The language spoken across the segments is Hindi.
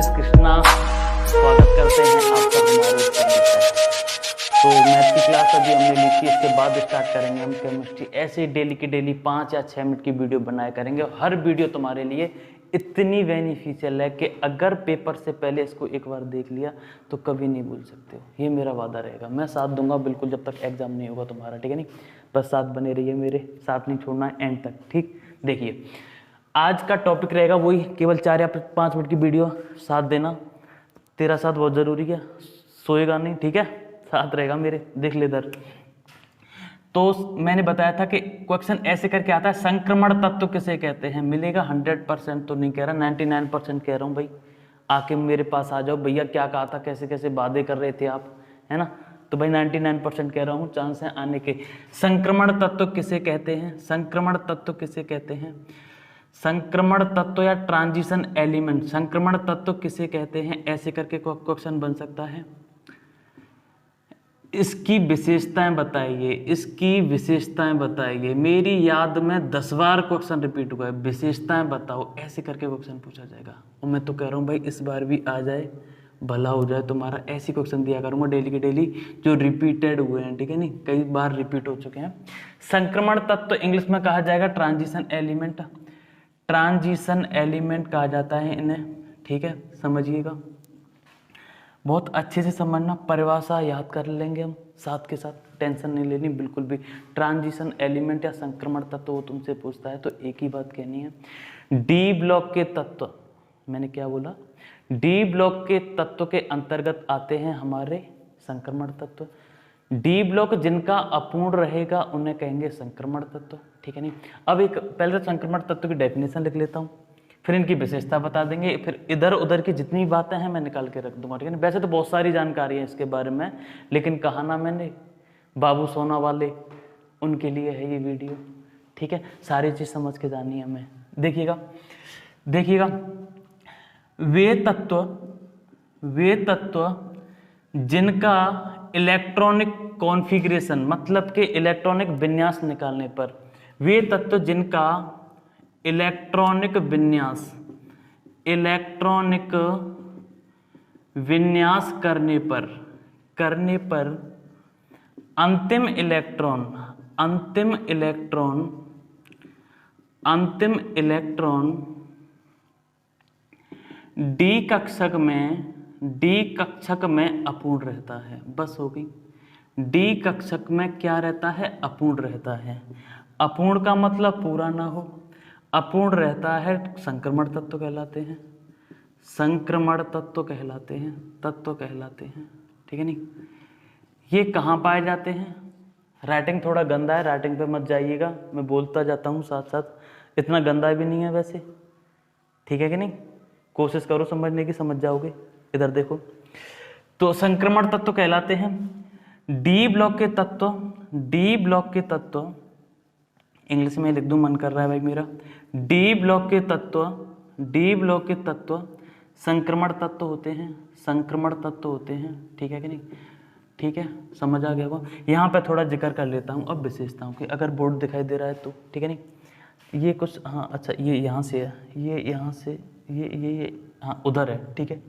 मिसेस कृष्णा स्वागत करते हैं आपका हमारे इस चैनल पर। तो मैथ की क्लास अभी हमने ली थी, इसके बाद स्टार्ट करेंगे हम केमिस्ट्री। ऐसे डेली की डेली 5 या 6 मिनट की वीडियो बनाया करेंगे और हर वीडियो तुम्हारे लिए इतनी बेनिफिशियल है कि अगर पेपर से पहले इसको एक बार देख लिया तो कभी नहीं भूल सकते हो। ये मेरा वादा रहेगा, मैं साथ दूंगा बिल्कुल जब तक एग्जाम नहीं होगा तुम्हारा, ठीक है नहीं। बस साथ बने रहिए, मेरे साथ नहीं छोड़ना है एंड तक, ठीक। देखिए आज का टॉपिक रहेगा वही, केवल 4 या 5 मिनट की वीडियो। साथ देना, तेरा साथ बहुत ज़रूरी है, सोएगा नहीं, ठीक है, साथ रहेगा मेरे, देख ले इधर। तो मैंने बताया था कि क्वेश्चन ऐसे करके आता है, संक्रमण तत्व किसे कहते हैं। मिलेगा 100% तो नहीं कह रहा, 99% कह रहा हूँ भाई। आके मेरे पास आ जाओ, भैया क्या कहा था, कैसे कैसे वादे कर रहे थे आप, है ना। तो भाई 99% कह रहा हूँ, चांस है आने के। संक्रमण तत्व किसे कहते हैं, संक्रमण तत्व किसे कहते हैं, संक्रमण तत्व या ट्रांजिशन एलिमेंट, संक्रमण तत्व किसे कहते हैं, ऐसे करके क्वेश्चन बन सकता है। इसकी विशेषताएं बताइए, इसकी विशेषताएं बताइए। मेरी याद में 10 बार क्वेश्चन रिपीट हुआ है, विशेषताएं बताओ, ऐसे करके क्वेश्चन पूछा जाएगा। और मैं तो कह रहा हूँ भाई इस बार भी आ जाए, भला हो जाए तुम्हारा। ऐसी क्वेश्चन दिया करूँगा डेली के डेली जो रिपीटेड हुए हैं, ठीक है नहीं, कई बार रिपीट हो चुके हैं। संक्रमण तत्व इंग्लिश में कहा जाएगा ट्रांजिशन एलिमेंट, ट्रांजिशन एलिमेंट कहा जाता है इन्हें, ठीक है, समझिएगा। बहुत अच्छे से समझना, परिभाषा याद कर लेंगे हम साथ के साथ, टेंशन नहीं लेनी बिल्कुल भी। ट्रांजिशन एलिमेंट या संक्रमण तत्व वो तुमसे पूछता है तो एक ही बात कहनी है। डी ब्लॉक के तत्व, मैंने क्या बोला, डी ब्लॉक के तत्व के अंतर्गत आते हैं हमारे संक्रमण तत्व। डी ब्लॉक जिनका अपूर्ण रहेगा उन्हें कहेंगे संक्रमण तत्व, ठीक है नहीं। अब एक पहले संक्रमण तत्व की डेफिनेशन लिख लेता हूँ, फिर इनकी विशेषता बता देंगे, फिर इधर उधर की जितनी बातें हैं मैं निकाल के रख दूंगा, ठीक है। वैसे तो बहुत सारी जानकारी है इसके बारे में, लेकिन कहा ना मैंने, बाबू सोना वाले उनके लिए है ये वीडियो, ठीक है। सारी चीज समझ के जानी है हमें। देखिएगा देखिएगा, वे तत्व जिनका इलेक्ट्रॉनिक कॉन्फ़िगरेशन, मतलब के इलेक्ट्रॉनिक विन्यास निकालने पर, वे तत्व जिनका इलेक्ट्रॉनिक विन्यास करने पर अंतिम इलेक्ट्रॉन डी कक्षक में अपूर्ण रहता है। बस हो गई, डी कक्षक में क्या रहता है, अपूर्ण रहता है। अपूर्ण का मतलब पूरा ना हो, अपूर्ण रहता है, संक्रमण तत्व कहलाते हैं, संक्रमण तत्व कहलाते हैं, ठीक है नहीं। ये कहाँ पाए जाते हैं, राइटिंग थोड़ा गंदा है, राइटिंग पे मत जाइएगा, मैं बोलता जाता हूँ साथ साथ, इतना गंदा भी नहीं है वैसे, ठीक है कि नहीं। कोशिश करो समझने की, समझ जाओगे। इधर देखो, तो संक्रमण तत्व कहलाते हैं। डी ब्लॉक के तत्व इंग्लिश में लिख दूं, मन कर रहा है भाई मेरा। डी ब्लॉक के तत्व संक्रमण तत्व होते हैं, ठीक है कि नहीं, ठीक है, समझ आ गया वो। यहाँ पे थोड़ा जिक्र कर लेता हूँ अब विशेषताओं की, अगर बोर्ड दिखाई दे रहा है तो, ठीक है नहीं। ये कुछ, हाँ अच्छा, ये यहाँ से है, ये यहाँ से, ये हाँ उधर है, ठीक है,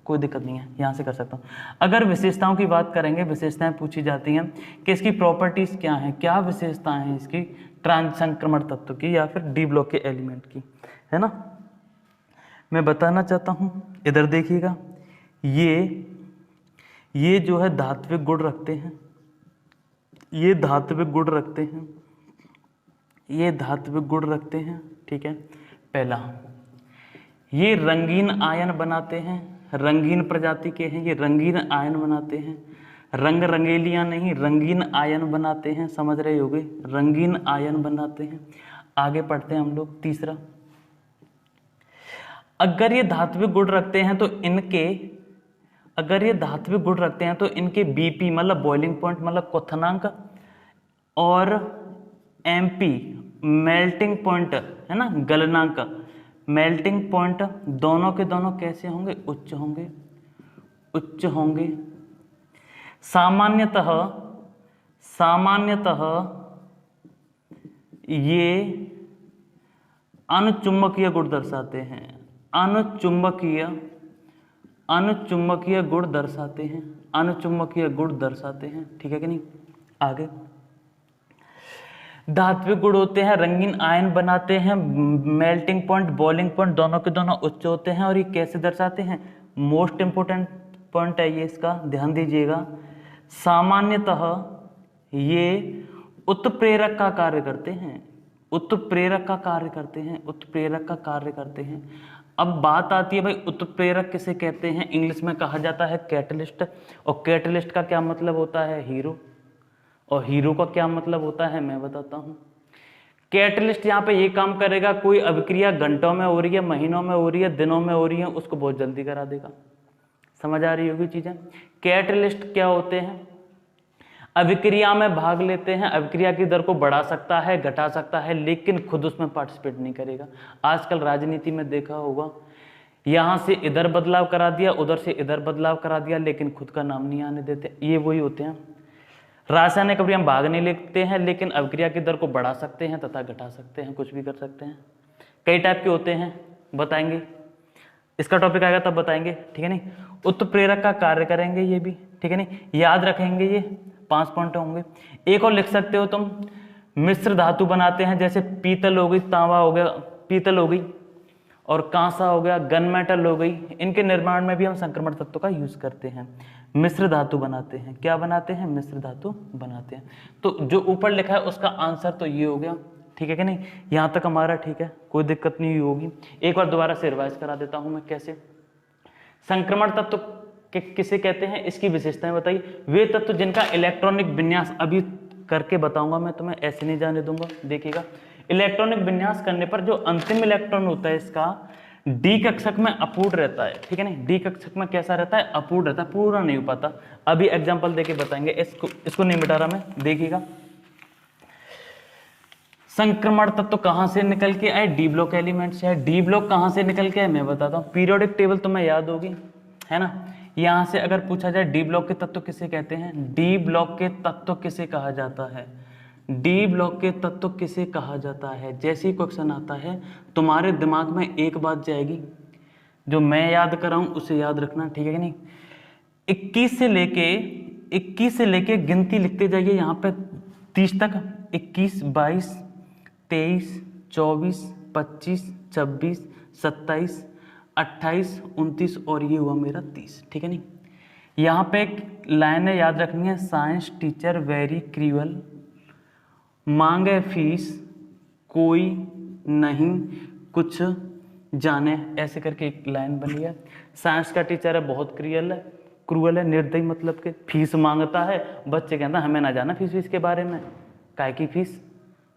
कोई दिक्कत नहीं है, यहाँ से कर सकता हूँ। अगर विशेषताओं की बात करेंगे, विशेषताएं पूछी जाती हैं कि इसकी प्रॉपर्टीज क्या हैं, क्या विशेषताएं हैं इसकी संक्रमण तत्व की या फिर डी ब्लॉक के एलिमेंट की, है ना। मैं बताना चाहता हूँ, इधर देखिएगा, ये जो है धात्विक गुण रखते हैं, ये धात्विक गुण रखते हैं, ठीक है। पहला, ये रंगीन आयन बनाते हैं, रंगीन प्रजाति के हैं, ये रंगीन आयन बनाते हैं, रंग रंगेलियां नहीं, रंगीन आयन बनाते हैं, समझ रहे होगे, रंगीन आयन बनाते हैं। आगे पढ़ते हैं हम लोग। तीसरा, अगर ये धात्विक गुण रखते हैं तो इनके बीपी मतलब बॉइलिंग पॉइंट मतलब क्वथनांक और एमपी मेल्टिंग पॉइंट, है ना, गलनांक, मेल्टिंग पॉइंट दोनों के दोनों कैसे होंगे, उच्च होंगे। सामान्यतः ये अनुचुंबकीय गुण दर्शाते हैं, अनुचुंबकीय अनुचुंबकीय गुण दर्शाते हैं, अनुचुंबकीय गुण दर्शाते हैं, ठीक है कि नहीं। आगे धात्विक गुण होते हैं, रंगीन आयन बनाते हैं, मेल्टिंग पॉइंट, बॉइलिंग पॉइंट दोनों के दोनों उच्च होते हैं। और ये कैसे दर्शाते हैं, मोस्ट इंपोर्टेंट पॉइंट है ये, इसका ध्यान दीजिएगा। सामान्यतः ये उत्प्रेरक का कार्य करते हैं, उत्प्रेरक का कार्य करते हैं, उत्प्रेरक का कार्य करते हैं। अब बात आती है भाई उत्प्रेरक किसे कहते हैं, इंग्लिश में कहा जाता है कैटलिस्ट। और कैटलिस्ट का क्या मतलब होता है, हीरो। और हीरो का क्या मतलब होता है, मैं बताता हूं। कैटलिस्ट यहाँ पे ये काम करेगा, कोई अभिक्रिया घंटों में हो रही है, महीनों में हो रही है, दिनों में हो रही है, उसको बहुत जल्दी करा देगा। समझ आ रही होगी चीजें। कैटलिस्ट क्या होते हैं, अभिक्रिया में भाग लेते हैं, अभिक्रिया की दर को बढ़ा सकता है, घटा सकता है, लेकिन खुद उसमें पार्टिसिपेट नहीं करेगा। आजकल राजनीति में देखा होगा, यहां से इधर बदलाव करा दिया, उधर से इधर बदलाव करा दिया, लेकिन खुद का नाम नहीं आने देते। ये वही होते हैं। रासायनिक अभिक्रिया में भाग नहीं लेते हैं, लेकिन अभिक्रिया की दर को बढ़ा सकते हैं तथा घटा सकते हैं, कुछ भी कर सकते हैं। कई टाइप के होते हैं, बताएंगे, इसका टॉपिक आएगा तब बताएंगे, ठीक है नहीं। उत्प्रेरक का कार्य करेंगे ये भी, ठीक है नहीं, याद रखेंगे। ये 5 पॉइंट होंगे। एक और लिख सकते हो तुम, मिश्र धातु बनाते हैं, जैसे पीतल हो गई, तांबा हो गया, पीतल हो गई, और कांसा हो गया, गन मेटल हो गई। इनके निर्माण में भी हम संक्रमण तत्व का यूज करते हैं। मिश्र धातु बनाते हैं, क्या बनाते हैं, मिश्र धातु बनाते हैं। तो जो ऊपर लिखा है उसका आंसर तो ये हो गया, ठीक है कि नहीं। यहां तक हमारा ठीक है, कोई दिक्कत नहीं होगी। एक बार दोबारा से रिवाइज करा देता हूं मैं कैसे। संक्रमण तत्व किसे कहते हैं, इसकी विशेषताएं बताइए। वे तत्व जिनका इलेक्ट्रॉनिक विन्यास, अभी करके बताऊंगा मैं तुम्हें, ऐसे नहीं जाने दूंगा, देखिएगा। इलेक्ट्रॉनिक विन्यास करने पर जो अंतिम इलेक्ट्रॉन होता है इसका डी कक्षक में अपूर्ण रहता है, ठीक है नहीं। डी कक्षक में कैसा रहता है, अपूर्ण रहता है, पूरा नहीं हो पाता। अभी एग्जांपल देके बताएंगे, इसको नहीं मिटा रहा मैं, देखिएगा। संक्रमण तत्व कहां से निकल के आए, डी ब्लॉक एलिमेंट से। डी ब्लॉक कहां से निकल के आए मैं बताता हूं। पीरियोडिक टेबल तुम्हें याद होगी, है ना। यहां से अगर पूछा जाए डी ब्लॉक के तत्व किसे कहते हैं, डी ब्लॉक के तत्व किसे कहा जाता है, डी ब्लॉक के तत्व किसे कहा जाता है। जैसे ही क्वेश्चन आता है तुम्हारे दिमाग में एक बात जाएगी, जो मैं याद कर रहा हूं उसे याद रखना, ठीक है कि नहीं। 21 से लेके गिनती लिखते जाइए यहाँ पे 30 तक। 21, 22, 23, 24, 25, 26, 27, 28, 29 और ये हुआ मेरा 30, ठीक है नहीं। यहाँ पे एक लाइन है, याद रखनी है। साइंस टीचर वेरी क्रूअल, मांगे फीस कोई नहीं कुछ जाने, ऐसे करके एक लाइन बनी है। साइंस का टीचर है, बहुत क्रूअल है, निर्दयी, मतलब कि फीस मांगता है। बच्चे कहता है हमें ना जाना फीस के बारे में, काहे की फीस,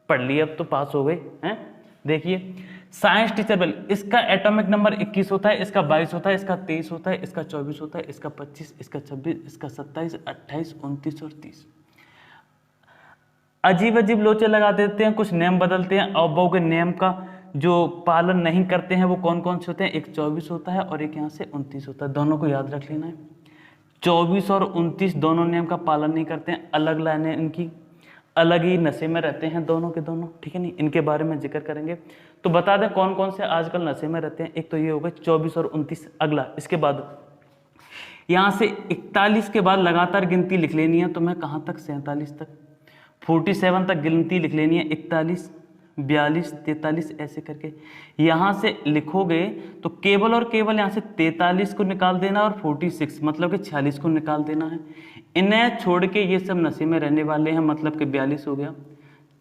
पढ़ ली अब तो पास हो गए हैं। देखिए साइंस टीचर बेल, इसका एटॉमिक नंबर 21 होता है, इसका 22 होता है, इसका 23 होता है, इसका 24 होता है, इसका 25, इसका 26, इसका 27, 28, 29 और 30। अजीब अजीब लोचे लगा देते हैं, कुछ नियम बदलते हैं। अवबव के नियम का जो पालन नहीं करते हैं वो कौन कौन से होते हैं, एक 24 होता है और एक यहाँ से 29 होता है। दोनों को याद रख लेना है। 24 और 29 दोनों नियम का पालन नहीं करते हैं, अलग लाइनें इनकी, अलग ही नशे में रहते हैं दोनों के दोनों, ठीक है नहीं। इनके बारे में जिक्र करेंगे। तो बता दें कौन कौन से आजकल नशे में रहते हैं। एक तो ये हो गए 24 और 29। अगला इसके बाद यहाँ से 41 के बाद लगातार गिनती लिख लेनी है तुम्हें, कहाँ तक, 47 तक, 47 तक गिनती लिख लेनी है। 41, 42, 43 ऐसे करके यहाँ से लिखोगे तो केवल और केवल यहाँ से 43 को निकाल देना और 46 मतलब कि 46 को निकाल देना है। इन्हें छोड़ के ये सब नशे में रहने वाले हैं, मतलब कि 42 हो गया,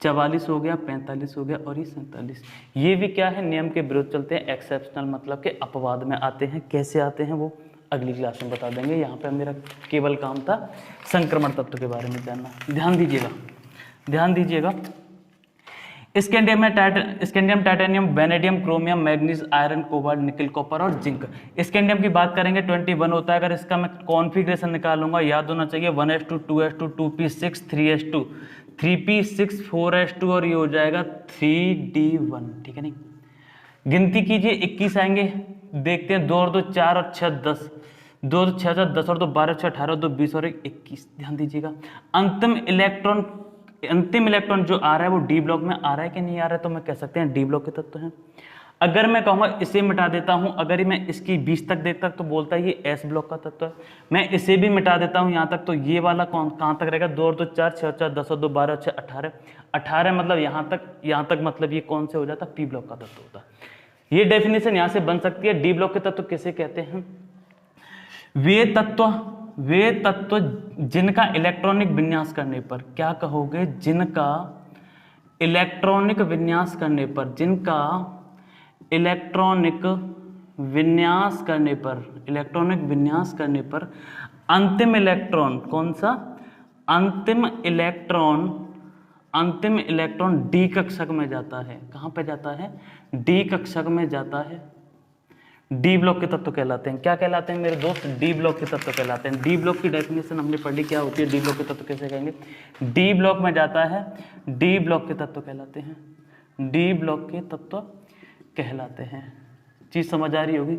44 हो गया, 45 हो गया और ये 47। ये भी क्या है, नियम के विरुद्ध चलते हैं, एक्सेप्शनल मतलब के अपवाद में आते हैं। कैसे आते हैं वो अगली क्लास में बता देंगे। यहाँ पे मेरा केवल काम था संक्रमण तत्व के बारे में जानना। ध्यान दीजिएगा। Scandium, titanium, vanadium, chromium, manganese, iron, cobalt, निकल, कॉपर और जिंक। स्कैंडियम की बात करेंगे 21 होता है। अगर इसका मैं कॉन्फ़िगरेशन निकालूंगा, याद होना चाहिए 1s2, 2s2, 2p6, 3s2, 3p6, 4s2 और ये हो जाएगा 3d1, ठीक है नहीं। गिनती कीजिए, 21 आएंगे, देखते हैं 2 और 2 4 और 6 10, 2 और 6 10 और 2 12, 6 18, 2 20 और 1 21। ध्यान दीजिएगा। अंतिम इलेक्ट्रॉन जो आ रहा है वो डी ब्लॉक में आ रहा है कि नहीं आ रहा है, तो मैं कह सकते हैं डी ब्लॉक के तत्व हैं। अगर मैं कहूँगा इसे मिटा देता हूँ, अगर मैं इसकी 20 तक देखता तो बोलता है ये S ब्लॉक का तत्व है। मैं इसे भी मिटा देता हूँ यहाँ तक, तो ये वाला कौन कहाँ तक रहेगा, 2 और 2 4, 6 और 4 10 और 2 12 और 6 18, 18 मतलब यहाँ तक मतलब ये कौन से हो जाता, P ब्लॉक का तत्व होता। ये डेफिनेशन यहाँ से बन सकती है। D ब्लॉक के तत्व किसे कहते हैं, वे तत्व जिनका इलेक्ट्रॉनिक विन्यास करने पर, क्या कहोगे, जिनका इलेक्ट्रॉनिक विन्यास करने पर, जिनका इलेक्ट्रॉनिक विन्यास करने पर अंतिम इलेक्ट्रॉन, कौन सा, अंतिम इलेक्ट्रॉन डी कक्षक में जाता है। कहां पे जाता है, डी कक्षक में जाता है। डी ब्लॉक के तत्व कहलाते हैं, क्या कहलाते हैं मेरे दोस्त, डी ब्लॉक के तत्व कहलाते हैं। डी ब्लॉक की डेफिनेशन हमने पढ़ी, क्या होती है डी ब्लॉक के तत्व कैसे कहेंगे, डी ब्लॉक में जाता है, डी ब्लॉक के तत्व कहलाते हैं, डी ब्लॉक के तत्व कहलाते हैं। चीज समझ आ रही होगी।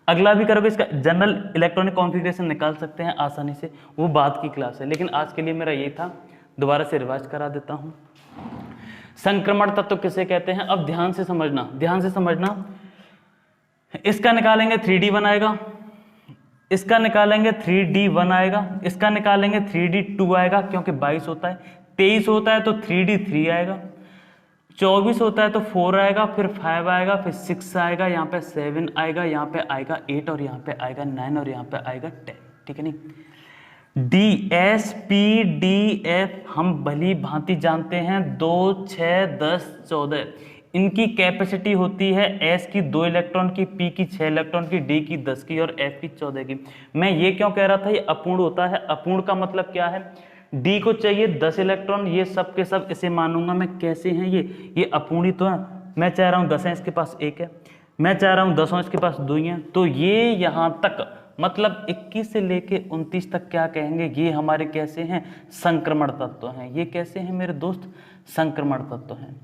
अगला भी करोगे, इसका जनरल इलेक्ट्रॉनिक कॉन्फ़िगरेशन निकाल सकते हैं आसानी से, वो बाद की क्लास है, लेकिन आज के लिए मेरा ये था, दोबारा से रिवाइज करा देता हूं। संक्रमण तत्व किसे कहते हैं, अब ध्यान से समझना, इसका निकालेंगे 3D1 आएगा, इसका निकालेंगे 3D1 आएगा, इसका निकालेंगे 3D2 आएगा, क्योंकि 22 होता है, 23 होता है तो 3D3 आएगा, 24 होता है तो 4 आएगा, फिर 5 आएगा, फिर 6 आएगा, यहाँ पे 7 आएगा, यहाँ पे आएगा 8 और यहाँ पे आएगा 9 और यहाँ पे आएगा 10, ठीक है नहीं। DSPDF हम भली भांति जानते हैं, 2 6 10 14 इनकी कैपेसिटी होती है, S की 2 इलेक्ट्रॉन की, P की 6 इलेक्ट्रॉन की, D की 10 की और F की 14 की। मैं ये क्यों कह रहा था, ये अपूर्ण होता है। अपूर्ण का मतलब क्या है, D को चाहिए 10 इलेक्ट्रॉन, ये सब के सब इसे मानूंगा मैं, कैसे हैं ये अपूर्ण ही तो है। मैं चाह रहा हूँ 10 है, इसके पास 1 है, मैं चाह रहा हूँ 10 इसके पास 2 ही है, तो ये यहाँ तक मतलब 21 से लेके 29 तक क्या कहेंगे, ये हमारे कैसे हैं, संक्रमण तत्व हैं। ये कैसे हैं मेरे दोस्त, संक्रमण तत्व हैं।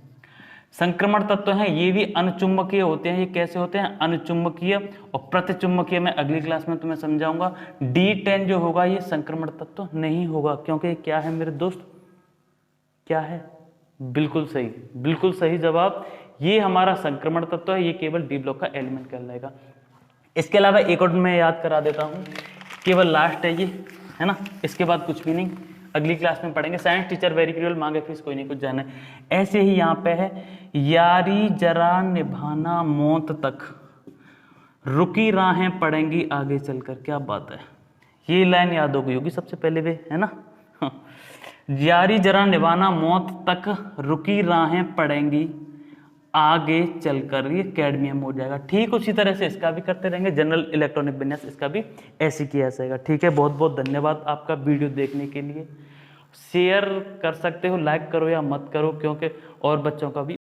संक्रमण तत्व हैं, ये भी अनुचुंबकीय होते हैं। ये कैसे होते हैं, अनुचुंबकीय और प्रतिचुंबकीय। मैं अगली क्लास में तुम्हें समझाऊंगा। D10 जो होगा ये संक्रमण तत्व नहीं होगा, क्योंकि क्या है मेरे दोस्त, क्या है, बिल्कुल सही जवाब, ये हमारा संक्रमण तत्व है, ये केवल डी ब्लॉक का एलिमेंट कहलाएगा। इसके अलावा एक और मैं याद करा देता हूँ, केवल लास्ट है ये, है ना, इसके बाद कुछ भी नहीं, अगली क्लास में पढ़ेंगे। साइंस टीचर वेरी क्रूअल, मांगे फीस कोई नहीं कुछ जाने। ऐसे ही यहाँ पे है, यारी जरा निभाना मौत तक, रुकी राहें पड़ेंगी आगे चलकर। क्या बात है, ये लाइन याद हो गई होगी सबसे पहले वे, है ना। यारी जरा निभाना मौत तक, रुकी राहें पड़ेंगी आगे चलकर, ये कैडमियम हो जाएगा। ठीक उसी तरह से इसका भी करते रहेंगे, जनरल इलेक्ट्रॉनिक विन्यास, इसका भी ऐसे किया जाएगा। ठीक है, बहुत बहुत धन्यवाद आपका वीडियो देखने के लिए। शेयर कर सकते हो, लाइक करो या मत करो, क्योंकि और बच्चों का भी